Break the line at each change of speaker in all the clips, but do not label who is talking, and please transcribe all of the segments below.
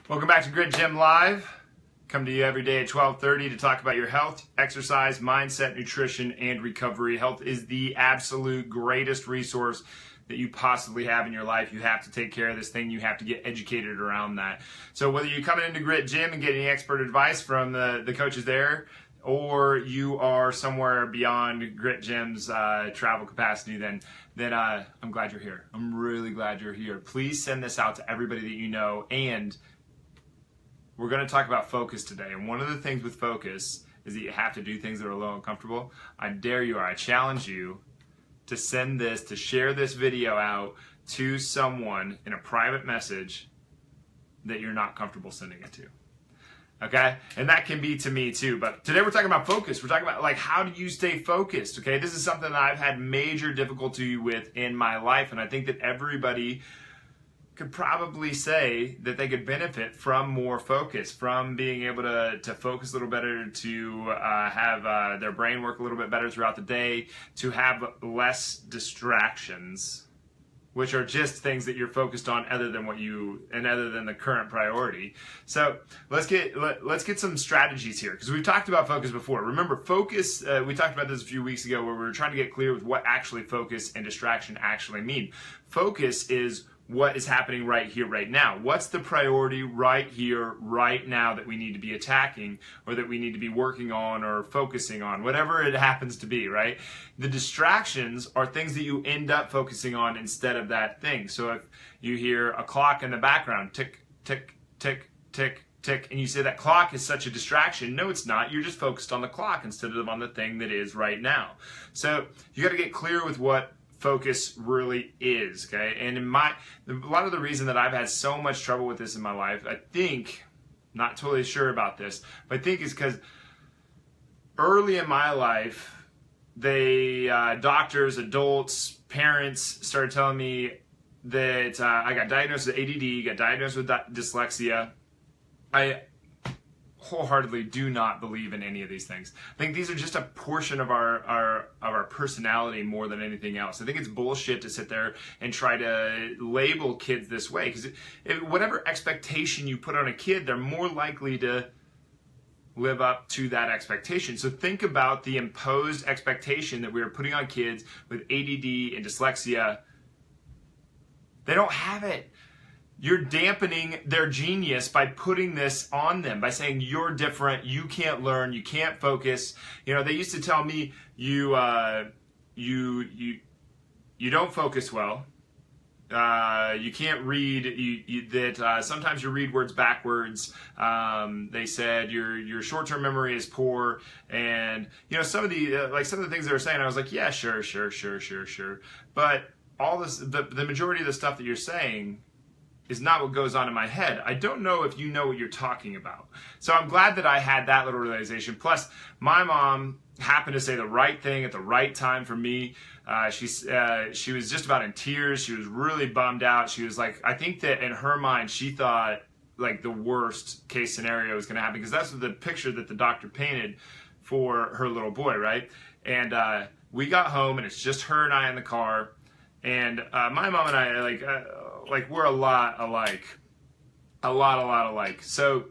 Welcome back to Grit Gym Live. Come to you every day at 12:30 to talk about your health, exercise, mindset, nutrition, and recovery. Health is the absolute greatest resource that you possibly have in your life. You have to take care of this thing. You have to get educated around that. So whether you're coming into Grit Gym and getting expert advice from the coaches there, or you are somewhere beyond Grit Gym's travel capacity, then I'm glad you're here. I'm really glad you're here. Please send this out to everybody that you know. And we're going to talk about focus today. And one of the things with focus is that you have to do things that are a little uncomfortable. I dare you, or I challenge you to send this, to share this video out to someone in a private message that you're not comfortable sending it to. Okay? And that can be to me too. But today we're talking about focus. We're talking about, like, how do you stay focused? Okay? This is something that I've had major difficulty with in my life, and I think that everybody could probably say that they could benefit from more focus, from being able to focus a little better, to have their brain work a little bit better throughout the day, to have less distractions, which are just things that you're focused on other than other than the current priority. So let's get some strategies here, because we've talked about focus before. Remember, focus, we talked about this a few weeks ago, where we were trying to get clear with what actually focus and distraction actually mean. Focus is what is happening right here, right now. What's the priority right here, right now that we need to be attacking, or that we need to be working on or focusing on, whatever it happens to be, right? The distractions are things that you end up focusing on instead of that thing. So if you hear a clock in the background, tick, tick, tick, tick, tick, and you say that clock is such a distraction, no, it's not. You're just focused on the clock instead of on the thing that is right now. So you got to get clear with what focus really is, okay? And a lot of the reason that I've had so much trouble with this in my life, I think, not totally sure about this, but I think is because early in my life, doctors, adults, parents started telling me that I got diagnosed with ADD, got diagnosed with dyslexia. I wholeheartedly do not believe in any of these things. I think these are just a portion of our personality more than anything else. I think it's bullshit to sit there and try to label kids this way, because whatever expectation you put on a kid, they're more likely to live up to that expectation. So think about the imposed expectation that we are putting on kids with ADD and dyslexia. They don't have it. You're dampening their genius by putting this on them, by saying you're different, you can't learn, you can't focus. You know, they used to tell me you don't focus well. You can't read. Sometimes you read words backwards. They said your short-term memory is poor, and you know some of the things they were saying. I was like, yeah, sure. But all this, the majority of the stuff that you're saying is not what goes on in my head. I don't know if you know what you're talking about. So I'm glad that I had that little realization. Plus, my mom happened to say the right thing at the right time for me. She was just about in tears. She was really bummed out. She was like, I think that in her mind, she thought like the worst case scenario was going to happen, because that's the picture that the doctor painted for her little boy, right? And we got home, and it's just her and I in the car. And my mom and I, we're a lot alike. So,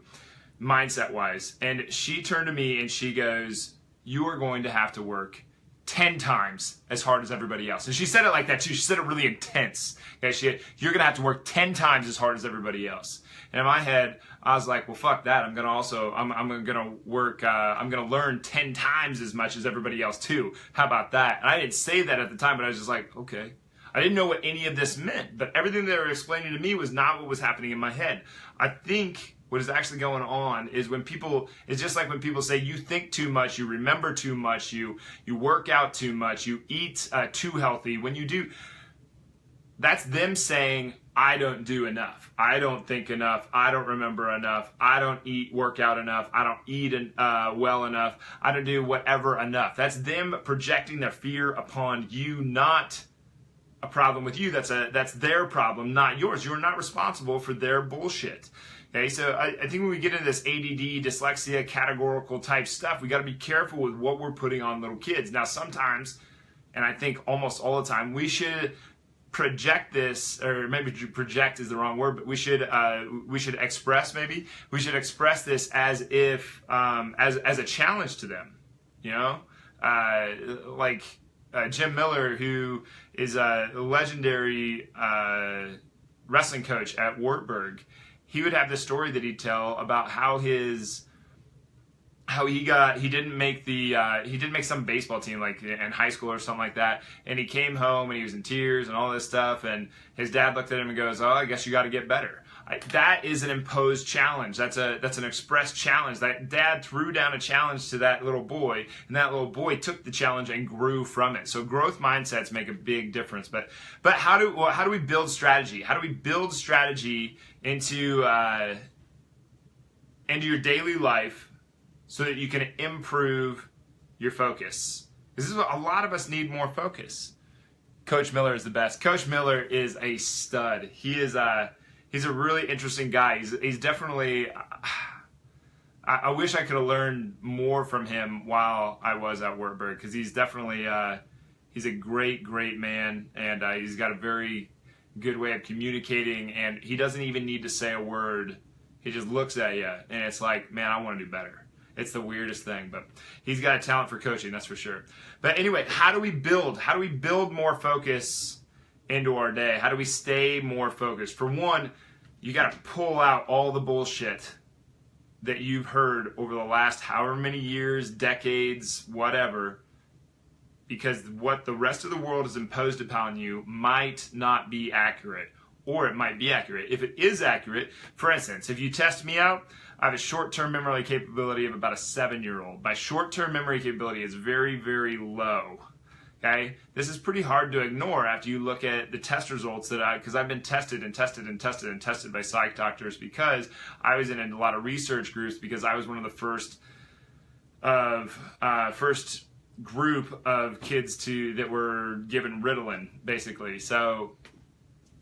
mindset-wise. And she turned to me and she goes, you are going to have to work 10 times as hard as everybody else. And she said it like that too. She said it really intense. Okay? You're going to have to work 10 times as hard as everybody else. And in my head, I was like, well, fuck that. I'm going to work, I'm going to learn 10 times as much as everybody else too. How about that? And I didn't say that at the time, but I was just like, okay. I didn't know what any of this meant, but everything they were explaining to me was not what was happening in my head. I think what is actually going on is it's just like when people say you think too much, you remember too much, you work out too much, you eat too healthy. When you do, that's them saying, I don't do enough. I don't think enough. I don't remember enough. I don't work out enough. I don't eat well enough. I don't do whatever enough. That's them projecting their fear upon you, not a problem with you. That's their problem, not yours. You're not responsible for their bullshit. Okay, so I think when we get into this ADD, dyslexia, categorical type stuff, we got to be careful with what we're putting on little kids. Now, sometimes, and I think almost all the time, we should project this, or maybe project is the wrong word, but we should express, maybe we should express this as if as a challenge to them, you know, like Jim Miller, who is a legendary wrestling coach at Wartburg. He would have this story that he'd tell about how he didn't make some baseball team like in high school or something like that, and he came home and he was in tears and all this stuff, and his dad looked at him and goes, "Oh, I guess you got to get better." That is an imposed challenge. That's an expressed challenge. That dad threw down a challenge to that little boy, and that little boy took the challenge and grew from it. So growth mindsets make a big difference. But how do we build strategy? How do we build strategy into your daily life so that you can improve your focus? This is what a lot of us need: more focus. Coach Miller is the best. Coach Miller is a stud. He's a really interesting guy. He's definitely. I wish I could have learned more from him while I was at Wartburg, because he's definitely he's a great man, and he's got a very good way of communicating, and he doesn't even need to say a word. He just looks at you, and it's like, man, I want to do better. It's the weirdest thing, but he's got a talent for coaching, that's for sure. But anyway, how do we build more focus into our day? How do we stay more focused? For one, you got to pull out all the bullshit that you've heard over the last however many years, decades, whatever, because what the rest of the world has imposed upon you might not be accurate, or it might be accurate. If it is accurate, for instance, if you test me out, I have a short-term memory capability of about a 7-year-old. My short-term memory capability is very, very low. Okay, this is pretty hard to ignore after you look at the test results because I've been tested by psych doctors, because I was in a lot of research groups, because I was one of the first group of kids that were given Ritalin, basically. So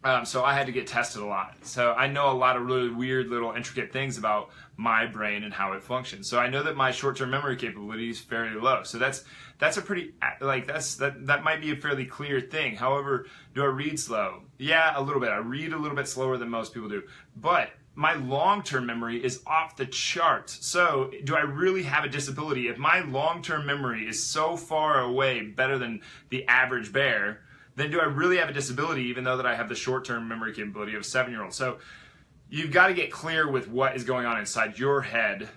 I had to get tested a lot. So I know a lot of really weird little intricate things about my brain and how it functions. So I know that my short-term memory capability is fairly low. So that's a pretty, that might be a fairly clear thing. However, do I read slow? Yeah, a little bit. I read a little bit slower than most people do. But my long-term memory is off the charts. So do I really have a disability? If my long-term memory is so far away better than the average bear, then do I really have a disability, even though that I have the short-term memory capability of a 7-year-old? So you've got to get clear with what is going on inside your head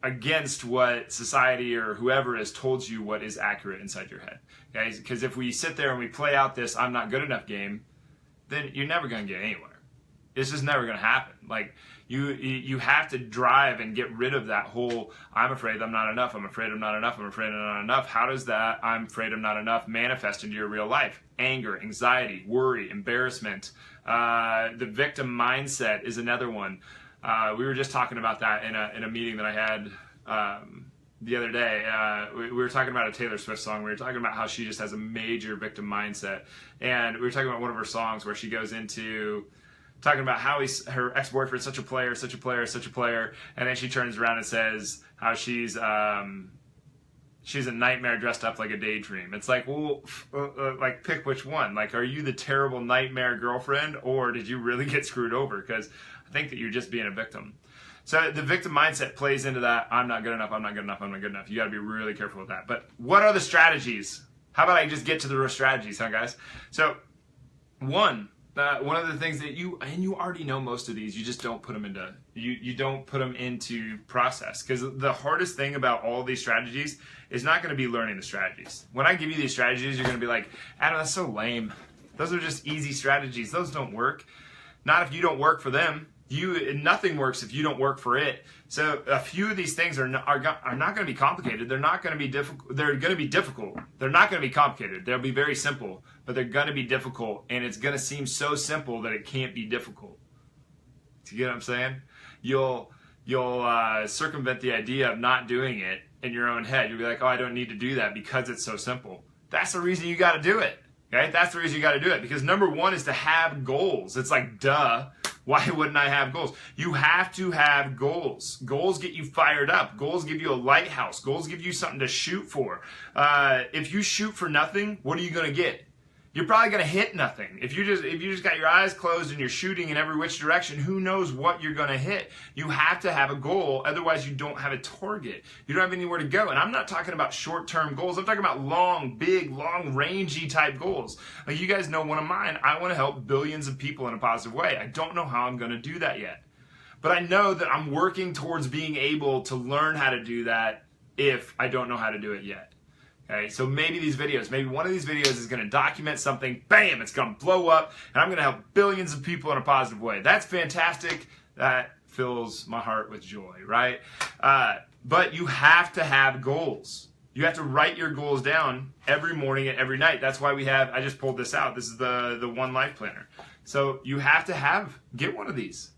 against what society or whoever has told you what is accurate inside your head. Okay? Because if we sit there and we play out this "I'm not good enough" game, then you're never going to get anywhere. It's just never going to happen. Like, you have to drive and get rid of that whole "I'm afraid I'm not enough, I'm afraid I'm not enough, I'm afraid I'm not enough." How does that "I'm afraid I'm not enough" manifest into your real life? Anger, anxiety, worry, embarrassment. The victim mindset is another one. We were just talking about that in a meeting that I had the other day. We were talking about a Taylor Swift song. We were talking about how she just has a major victim mindset. And we were talking about one of her songs where she goes into talking about how her ex-boyfriend's such a player, and then she turns around and says how she's a nightmare dressed up like a daydream. It's like, well, like, pick which one. Like, are you the terrible nightmare girlfriend, or did you really get screwed over? Because I think that you're just being a victim. So the victim mindset plays into that "I'm not good enough, I'm not good enough, I'm not good enough." You got to be really careful with that. But what are the strategies? How about I just get to the strategies, huh, guys? So one of the things that you already know most of these, you just don't put them into you don't put them into process, because the hardest thing about all these strategies is not going to be learning the strategies. When I give you these strategies, you're going to be like, "Adam, that's so lame. Those are just easy strategies. Those don't work." Not if you don't work for them. Nothing works if you don't work for it. So a few of these things are not going to be complicated. They're not going to be difficult. They're going to be difficult. They're not going to be complicated. They'll be very simple, but they're going to be difficult, and it's going to seem so simple that it can't be difficult. Do you get what I'm saying? You'll circumvent the idea of not doing it in your own head. You'll be like, "Oh, I don't need to do that because it's so simple." That's the reason you got to do it. Okay, that's the reason you got to do it, because number one is to have goals. It's like, duh. Why wouldn't I have goals? You have to have goals. Goals get you fired up. Goals give you a lighthouse. Goals give you something to shoot for. If you shoot for nothing, what are you going to get? you're probably going to hit nothing. If you just got your eyes closed and you're shooting in every which direction, who knows what you're going to hit? You have to have a goal, otherwise you don't have a target. You don't have anywhere to go. And I'm not talking about short-term goals. I'm talking about long, big, long-rangey type goals. Like, you guys know one of mine. I want to help billions of people in a positive way. I don't know how I'm going to do that yet. But I know that I'm working towards being able to learn how to do that if I don't know how to do it yet. Okay, so maybe maybe one of these videos is going to document something, bam, it's going to blow up, and I'm going to help billions of people in a positive way. That's fantastic. That fills my heart with joy, right? But you have to have goals. You have to write your goals down every morning and every night. That's why I just pulled this out. This is the One Life Planner. So you have to get one of these.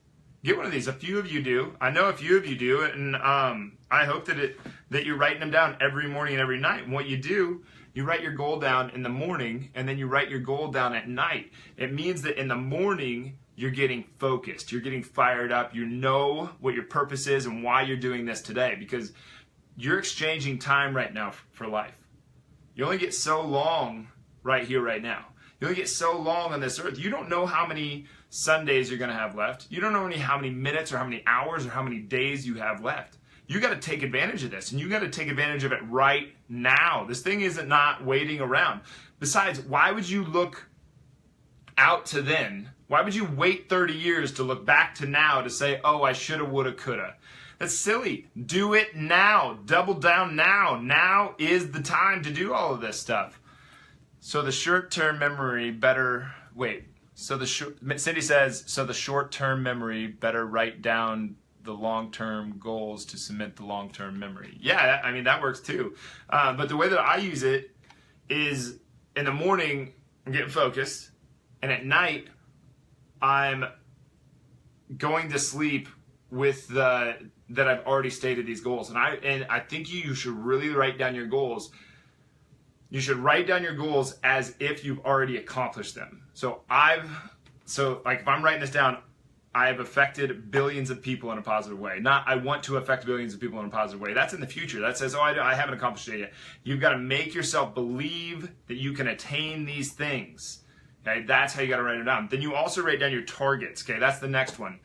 Get one of these. A few of you do. I know a few of you do, and I hope that you're writing them down every morning and every night. And what you do, you write your goal down in the morning, and then you write your goal down at night. It means that in the morning, you're getting focused. You're getting fired up. You know what your purpose is and why you're doing this today, because you're exchanging time right now for life. You only get so long right here, right now. You only get so long on this earth. You don't know how many Sundays you're going to have left. You don't know how many minutes or how many hours or how many days you have left. You got to take advantage of this, and you got to take advantage of it right now. This thing isn't not waiting around. Besides, why would you look out to then? Why would you wait 30 years to look back to now to say, oh, I shoulda, woulda, coulda? That's silly. Do it now. Double down now. Now is the time to do all of this stuff. So the short-term memory better wait. Cindy says, so the short-term memory better write down the long-term goals to cement the long-term memory. Yeah, I mean, that works too. But the way that I use it is in the morning, I'm getting focused, and at night, I'm going to sleep with that I've already stated these goals. And I think you should really write down your goals. You should write down your goals as if you've already accomplished them. So like if I'm writing this down, I have affected billions of people in a positive way. Not I want to affect billions of people in a positive way. That's in the future. That says, oh, I haven't accomplished it yet. You've got to make yourself believe that you can attain these things. Okay, that's how you got to write it down. Then you also write down your targets. Okay, that's the next one.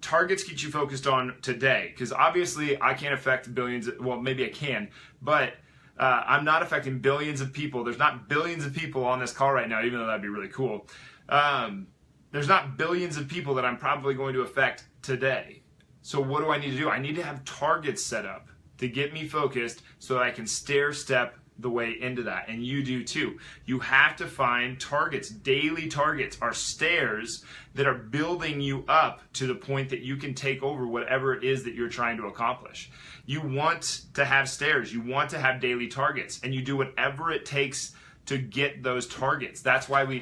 Targets get you focused on today, because obviously I can't affect billions. Well, maybe I can, but I'm not affecting billions of people. There's not billions of people on this call right now, even though that'd be really cool. There's not billions of people that I'm probably going to affect today. So what do I need to do? I need to have targets set up to get me focused so that I can stair step the way into that. And you do too. You have to find targets. Daily targets are stairs that are building you up to the point that you can take over whatever it is that you're trying to accomplish. You want to have stairs. You want to have daily targets, and you do whatever it takes to get those targets. That's why we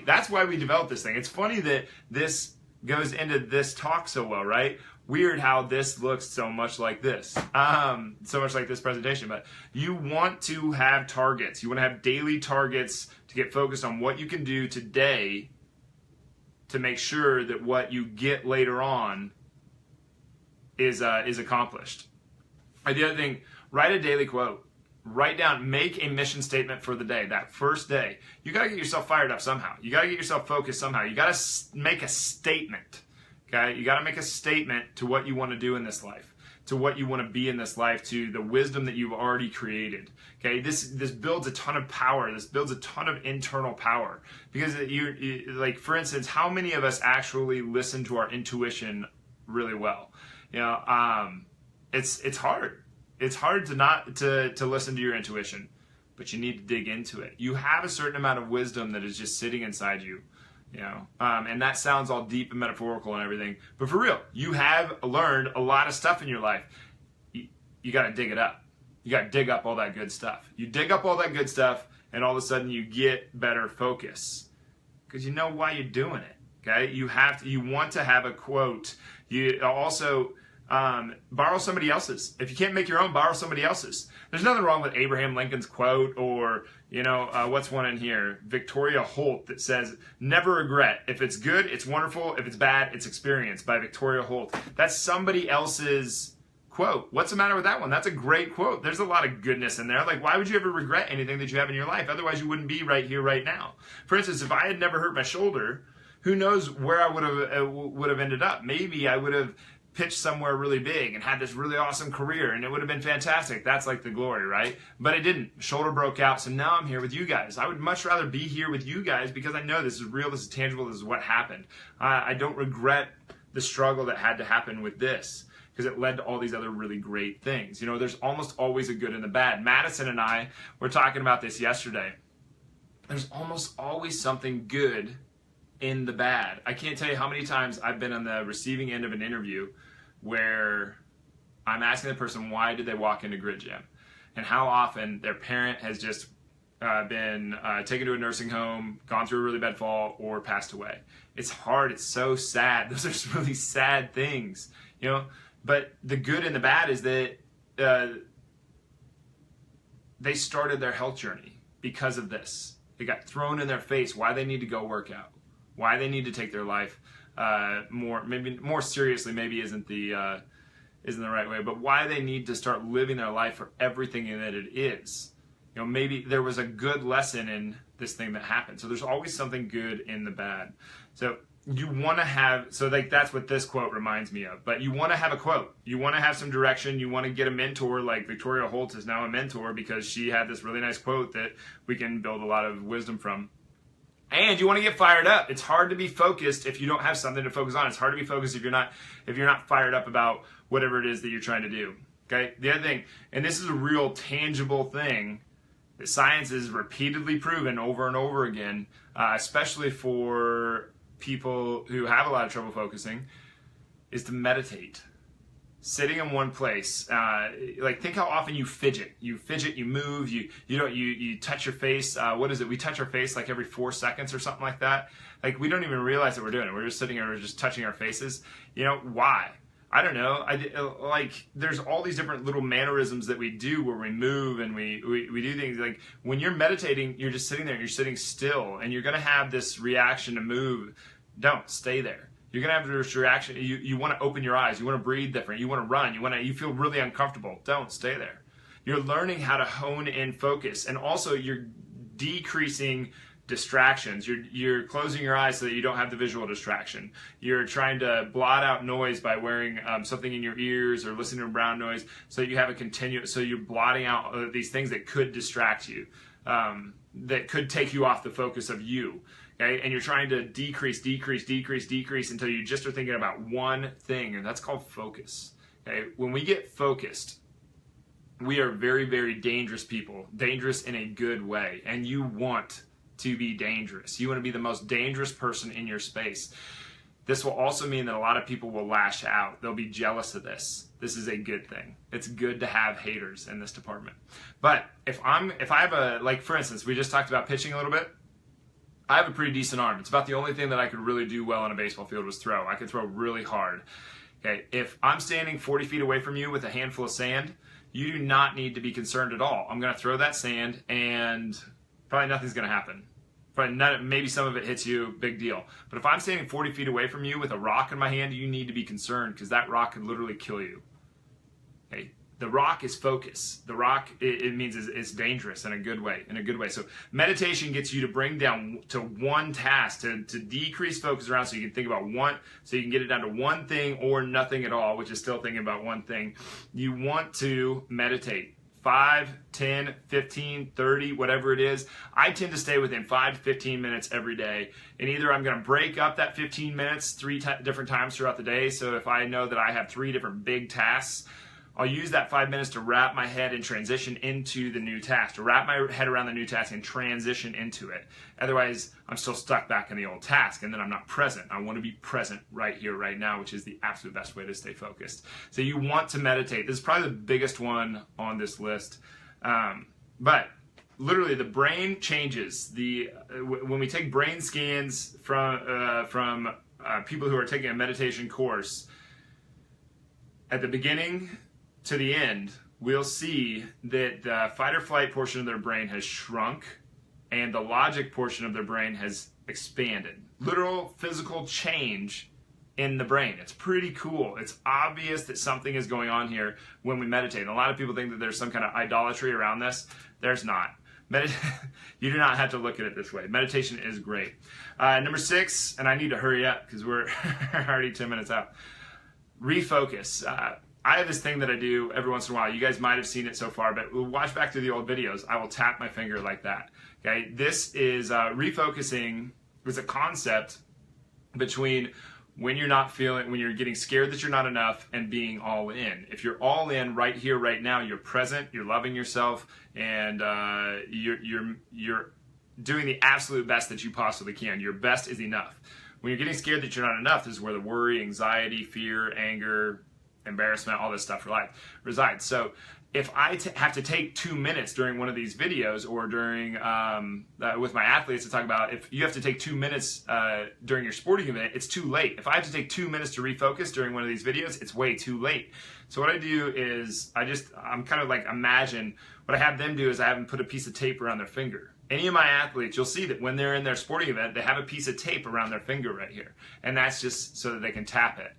developed this thing. It's funny that this goes into this talk so well, right? Weird how this looks so much like this. So much like this presentation. But you want to have targets. You want to have daily targets to get focused on what you can do today to make sure that what you get later on is accomplished. The other thing, write a daily quote. Write down, make a mission statement for the day, that first day. You got to get yourself fired up somehow. You got to get yourself focused somehow. You got to make a statement, okay? You got to make a statement to what you want to do in this life, to what you want to be in this life, to the wisdom that you've already created, okay? This builds a ton of power. This builds a ton of internal power, because you like, for instance, how many of us actually listen to our intuition really well? You know, it's hard. It's hard to listen to your intuition, but you need to dig into it. You have a certain amount of wisdom that is just sitting inside you, you know. And that sounds all deep and metaphorical and everything, but for real, you have learned a lot of stuff in your life. You got to dig it up. You got to dig up all that good stuff. You dig up all that good stuff, and all of a sudden you get better focus because you know why you're doing it. Okay, you want to have a quote. You also borrow somebody else's. If you can't make your own, borrow somebody else's. There's nothing wrong with Abraham Lincoln's quote, or, you know, what's one in here? Victoria Holt that says, never regret. If it's good, it's wonderful. If it's bad, it's experience, by Victoria Holt. That's somebody else's quote. What's the matter with that one? That's a great quote. There's a lot of goodness in there. Like, why would you ever regret anything that you have in your life? Otherwise, you wouldn't be right here, right now. For instance, if I had never hurt my shoulder, who knows where I would have ended up? Maybe I would have pitched somewhere really big and had this really awesome career, and it would have been fantastic. That's like the glory, right? But it didn't. Shoulder broke out, so now I'm here with you guys. I would much rather be here with you guys because I know this is real, this is tangible, this is what happened. I don't regret the struggle that had to happen with this, because it led to all these other really great things. You know, there's almost always a good and the bad. Madison and I were talking about this yesterday. There's almost always something good in the bad. I can't tell you how many times I've been on the receiving end of an interview where I'm asking the person, why did they walk into Grit Gym? And how often their parent has just been taken to a nursing home, gone through a really bad fall, or passed away. It's hard. It's so sad. Those are really sad things, you know. But the good and the bad is that they started their health journey because of this. It got thrown in their face why they need to go work out, why they need to take their life more seriously. Maybe isn't the right way, but why they need to start living their life for everything that it is. You know, maybe there was a good lesson in this thing that happened. So there's always something good in the bad. So you want to have, so like that's what this quote reminds me of. But you want to have a quote. You want to have some direction. You want to get a mentor, like Victoria Holt is now a mentor because she had this really nice quote that we can build a lot of wisdom from. And you want to get fired up. It's hard to be focused if you don't have something to focus on. It's hard to be focused if you're not fired up about whatever it is that you're trying to do. Okay? The other thing, and this is a real tangible thing that science has repeatedly proven over and over again, especially for people who have a lot of trouble focusing, is to meditate. Sitting in one place, like think how often you fidget, you move, you touch your face. What is it? We touch our face like every 4 seconds or something like that. Like we don't even realize that we're doing it. We're just sitting here, we're just touching our faces. You know why? I don't know. Like there's all these different little mannerisms that we do where we move and we do things. Like when you're meditating, you're just sitting there and you're sitting still, and you're gonna have this reaction to move. Don't stay there. You're gonna have this reaction. You want to open your eyes. You want to breathe different. You want to run. You feel really uncomfortable. Don't stay there. You're learning how to hone in focus, and also you're decreasing distractions. You're closing your eyes so that you don't have the visual distraction. You're trying to blot out noise by wearing something in your ears or listening to brown noise, so that you have a continuous. So you're blotting out these things that could distract you, that could take you off the focus of you. Okay? And you're trying to decrease until you just are thinking about one thing, and that's called focus. Okay? When we get focused, we are very, very dangerous people. Dangerous in a good way, and you want to be dangerous. You want to be the most dangerous person in your space. This will also mean that a lot of people will lash out. They'll be jealous of this. This is a good thing. It's good to have haters in this department. But if I have a, like for instance, we just talked about pitching a little bit. I have a pretty decent arm. It's about the only thing that I could really do well on a baseball field was throw. I could throw really hard. Okay, if I'm standing 40 feet away from you with a handful of sand, you do not need to be concerned at all. I'm going to throw that sand and probably nothing's going to happen. Maybe some of it hits you, big deal. But if I'm standing 40 feet away from you with a rock in my hand, you need to be concerned because that rock could literally kill you. Okay? The rock is focus. The rock, it means it's dangerous in a good way. So meditation gets you to bring down to one task, to decrease focus around so you can think about one, so you can get it down to one thing or nothing at all, which is still thinking about one thing. You want to meditate. 5, 10, 15, 30, whatever it is. I tend to stay within 5 to 15 minutes every day. And either I'm going to break up that 15 minutes different times throughout the day. So if I know that I have 3 different big tasks, I'll use that 5 minutes to wrap my head and transition into the new task, to wrap my head around the new task and transition into it. Otherwise, I'm still stuck back in the old task, and then I'm not present. I want to be present right here, right now, which is the absolute best way to stay focused. So you want to meditate. This is probably the biggest one on this list. But literally, the brain changes. When we take brain scans from people who are taking a meditation course, at the beginning to the end, we'll see that the fight or flight portion of their brain has shrunk and the logic portion of their brain has expanded. Literal physical change in the brain. It's pretty cool. It's obvious that something is going on here when we meditate. And a lot of people think that there's some kind of idolatry around this. There's not. You do not have to look at it this way. Meditation is great. Number 6, and I need to hurry up because we're already 10 minutes out. Refocus. I have this thing that I do every once in a while. You guys might have seen it so far, but we'll watch back through the old videos. I will tap my finger like that. Okay, this is refocusing. Is a concept between when you're not feeling, when you're getting scared that you're not enough, and being all in. If you're all in right here, right now, you're present, you're loving yourself, and you're doing the absolute best that you possibly can. Your best is enough. When you're getting scared that you're not enough, this is where the worry, anxiety, fear, anger, embarrassment, all this stuff resides. So if I have to take 2 minutes during one of these videos, or during with my athletes to talk about, if you have to take 2 minutes during your sporting event, it's too late. If I have to take 2 minutes to refocus during one of these videos, it's way too late. So what I do is I'm kind of like, imagine what I have them do is I have them put a piece of tape around their finger. Any of my athletes, you'll see that when they're in their sporting event, they have a piece of tape around their finger right here. And that's just so that they can tap it.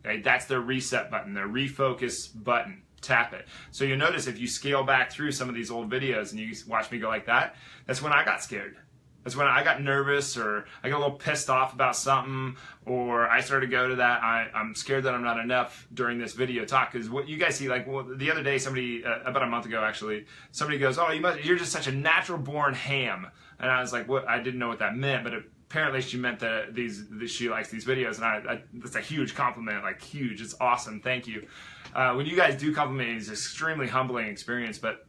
Okay? That's their reset button, their refocus button. Tap it. So you'll notice if you scale back through some of these old videos and you watch me go like that, that's when I got scared. That's when I got nervous, or I got a little pissed off about something, or I started to go to that, I'm scared that I'm not enough during this video talk. Because what you guys see, like, well, the other day, somebody, about a month ago actually, somebody goes, oh, you're just such a natural born ham. And I was like, what? I didn't know what that meant, but apparently she meant that she likes these videos, and that's a huge compliment, like huge. It's awesome. Thank you. When you guys do compliment me, it's an extremely humbling experience, but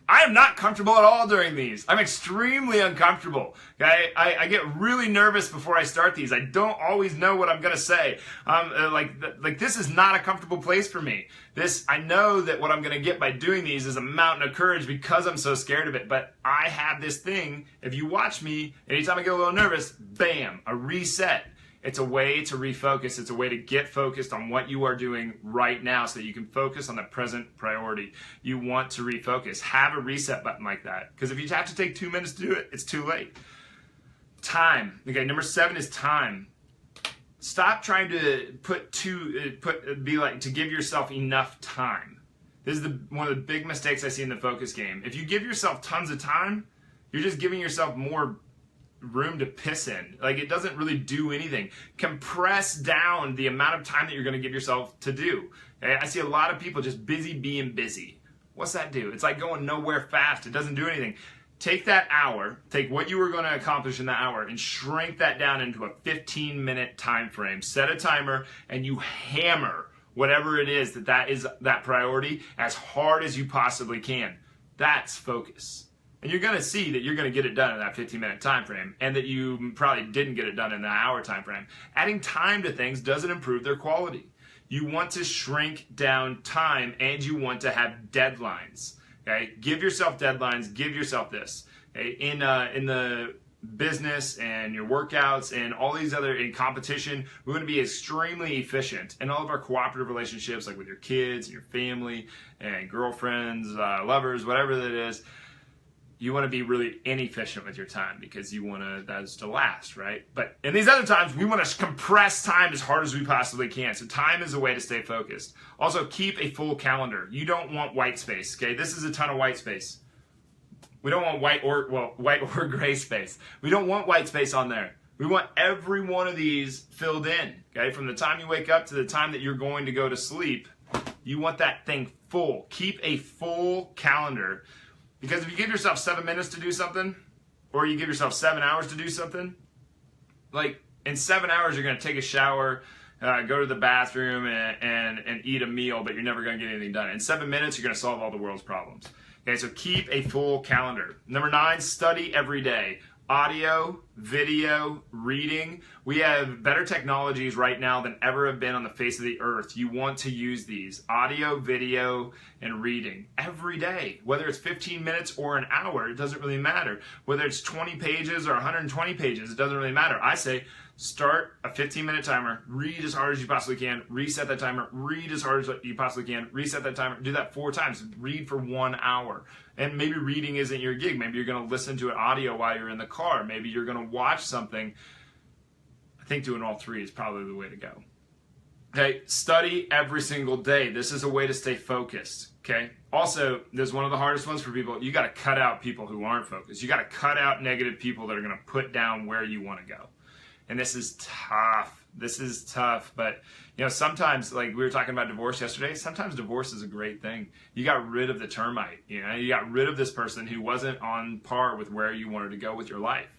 I am not comfortable at all during these. I'm extremely uncomfortable. Okay? I get really nervous before I start these. I don't always know what I'm going to say. Like this is not a comfortable place for me. I know that what I'm going to get by doing these is a mountain of courage because I'm so scared of it. But I have this thing, if you watch me, anytime I get a little nervous, bam, a reset. It's a way to refocus. It's a way to get focused on what you are doing right now so that you can focus on the present priority. You want to refocus. Have a reset button like that. Because if you have to take 2 minutes to do it, it's too late. Time. Okay, number 7 is time. Stop trying to to give yourself enough time. This is one of the big mistakes I see in the focus game. If you give yourself tons of time, you're just giving yourself more room to piss in. Like, it doesn't really do anything. Compress down the amount of time that you're going to give yourself to do. Okay? I see a lot of people just busy being busy. What's that do? It's like going nowhere fast. It doesn't do anything. Take that hour, take what you were going to accomplish in the hour, and shrink that down into a 15-minute time frame. Set a timer, and you hammer whatever it is that is that priority as hard as you possibly can. That's focus. And you're going to see that you're going to get it done in that 15-minute time frame, and that you probably didn't get it done in the hour time frame. Adding time to things doesn't improve their quality. You want to shrink down time, and you want to have deadlines. Okay? Give yourself deadlines. Give yourself this. Okay? In the business and your workouts and all these other, in competition, we want to be extremely efficient in all of our cooperative relationships, like with your kids, your family, and girlfriends, lovers, whatever that is. You want to be really inefficient with your time because you want that to last, right? But in these other times, we want to compress time as hard as we possibly can. So time is a way to stay focused. Also, keep a full calendar. You don't want white space, okay? This is a ton of white space. We don't want white or gray space. We don't want white space on there. We want every one of these filled in, okay? From the time you wake up to the time that you're going to go to sleep, you want that thing full. Keep a full calendar. Because if you give yourself 7 minutes to do something, or you give yourself 7 hours to do something, like in 7 hours you're going to take a shower, go to the bathroom, and eat a meal, but you're never going to get anything done. In 7 minutes you're going to solve all the world's problems. Okay, so keep a full calendar. Number 9, study every day. Audio, video, reading. We have better technologies right now than ever have been on the face of the earth. You want to use these. Audio, video, and reading every day. Whether it's 15 minutes or an hour, it doesn't really matter. Whether it's 20 pages or 120 pages, it doesn't really matter. I say start a 15-minute timer, read as hard as you possibly can, reset that timer, read as hard as you possibly can, reset that timer, do that 4 times, read for 1 hour. And maybe reading isn't your gig. Maybe you're going to listen to an audio while you're in the car. Maybe you're going to watch something. I think doing all three is probably the way to go. Okay, study every single day. This is a way to stay focused. Okay. Also, there's one of the hardest ones for people. You got to cut out people who aren't focused. You got to cut out negative people that are going to put down where you want to go. And this is tough. This is tough. But, sometimes, like we were talking about divorce yesterday, sometimes divorce is a great thing. You got rid of the termite. You got rid of this person who wasn't on par with where you wanted to go with your life.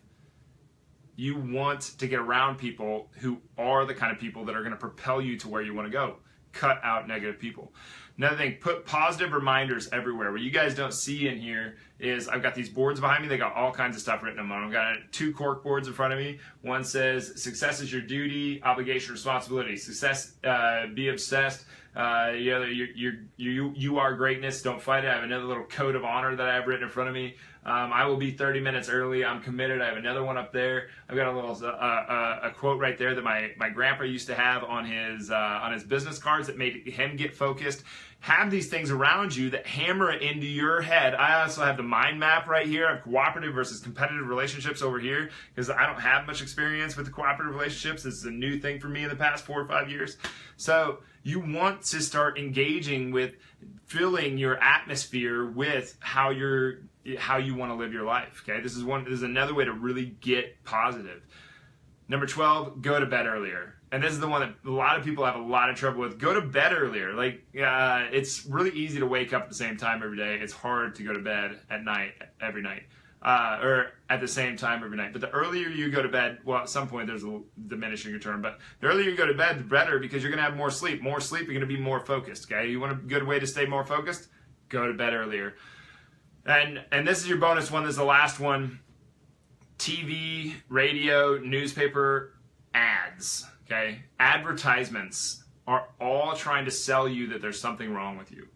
You want to get around people who are the kind of people that are going to propel you to where you want to go. Cut out negative people. Another thing, put positive reminders everywhere. What you guys don't see in here is I've got these boards behind me. They got all kinds of stuff written on them. I've got 2 cork boards in front of me. One says, success is your duty, obligation, responsibility. Success, be obsessed. You are greatness. Don't fight it. I have another little code of honor that I have written in front of me. I will be 30 minutes early. I'm committed. I have another one up there. I've got a little a quote right there that my grandpa used to have on his business cards that made him get focused. Have these things around you that hammer it into your head. I also have the mind map right here. I have cooperative versus competitive relationships over here because I don't have much experience with the cooperative relationships. This is a new thing for me in the past 4 or 5 years. So you want to start engaging with filling your atmosphere with how you want to live your life. Okay, this is another way to really get positive. Number 12, go to bed earlier. And this is the one that a lot of people have a lot of trouble with. Go to bed earlier. It's really easy to wake up at the same time every day. It's hard to go to bed at night, every night, or at the same time every night. But the earlier you go to bed, well, at some point there's a diminishing return, but the earlier you go to bed, the better, because you're going to have more sleep. More sleep, you're going to be more focused, okay? You want a good way to stay more focused? Go to bed earlier. And this is your bonus one. This is the last one. TV, radio, newspaper, ads. Okay, advertisements are all trying to sell you that there's something wrong with you.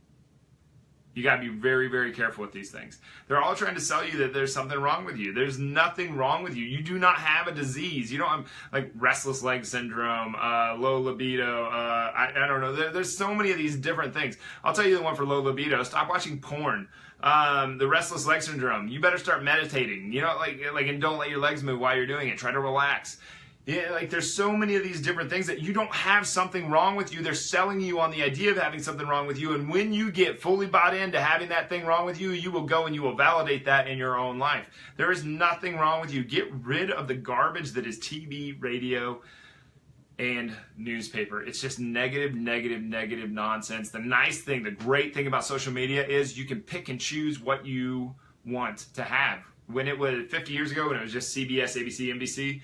You got to be very, very careful with these things. They're all trying to sell you that there's something wrong with you. There's nothing wrong with you. You do not have a disease. You don't have like restless leg syndrome, low libido. I don't know. There's so many of these different things. I'll tell you the one for low libido. Stop watching porn. The restless leg syndrome. You better start meditating. And don't let your legs move while you're doing it. Try to relax. Yeah, there's so many of these different things that you don't have something wrong with you. They're selling you on the idea of having something wrong with you. And when you get fully bought into having that thing wrong with you, you will go and you will validate that in your own life. There is nothing wrong with you. Get rid of the garbage that is TV, radio, and newspaper. It's just negative nonsense. The great thing about social media is you can pick and choose what you want to have. When it was 50 years ago, when it was just CBS, ABC, NBC,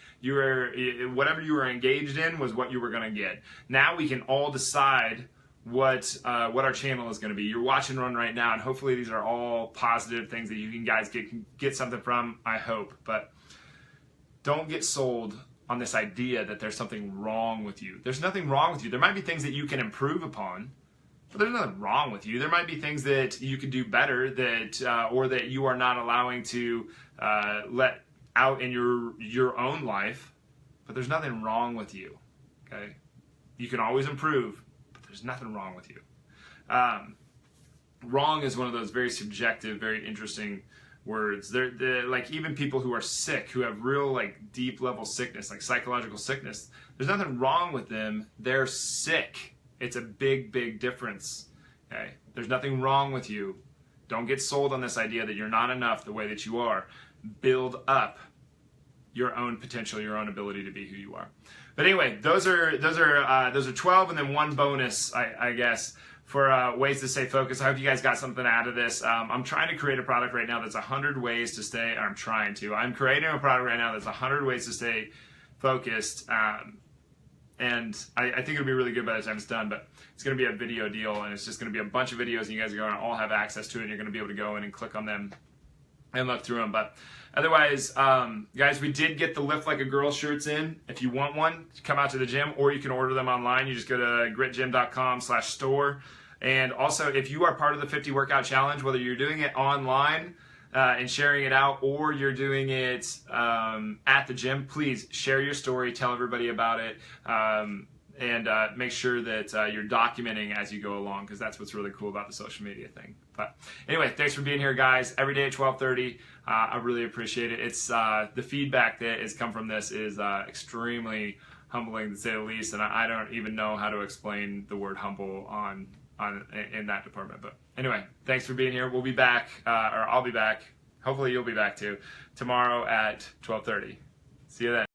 whatever you were engaged in was what you were going to get. Now we can all decide what our channel is going to be. You're watching one right now, and hopefully these are all positive things that you can guys get something from, I hope. But don't get sold on this idea that there's something wrong with you. There's nothing wrong with you. There might be things that you can improve upon, but there's nothing wrong with you. There might be things that you could do better or that you are not allowing to let out in your own life, but there's nothing wrong with you, okay? You can always improve, but there's nothing wrong with you. Wrong is one of those very subjective, very interesting words. They're like even people who are sick, who have real deep level sickness, like psychological sickness, there's nothing wrong with them. They're sick. It's a big difference. Okay? There's nothing wrong with you. Don't get sold on this idea that you're not enough the way that you are. Build up your own potential, your own ability to be who you are. But anyway, those are 12, and then one bonus, I guess, for ways to stay focused. I hope you guys got something out of this. I'm trying to create a product right now that's 100 ways to stay. I'm creating a product right now that's 100 ways to stay focused. And I think it'll be really good by the time it's done, but it's going to be a video deal, and it's just going to be a bunch of videos, and you guys are going to all have access to it, and you're going to be able to go in and click on them and look through them. But otherwise, guys, we did get the Lift Like a Girl shirts in. If you want one, come out to the gym, or you can order them online. You just go to gritgym.com/store. And also, if you are part of the 50 Workout Challenge, whether you're doing it online and sharing it out, or you're doing it at the gym, please share your story, tell everybody about it. and make sure that you're documenting as you go along, because that's what's really cool about the social media thing. But anyway, thanks for being here, guys. Every day at 12:30. I really appreciate it. It's the feedback that has come from this is extremely humbling, to say the least, and I don't even know how to explain the word humble in that department. But anyway, thanks for being here. We'll be back, or I'll be back. Hopefully you'll be back too, tomorrow at 12:30. See you then.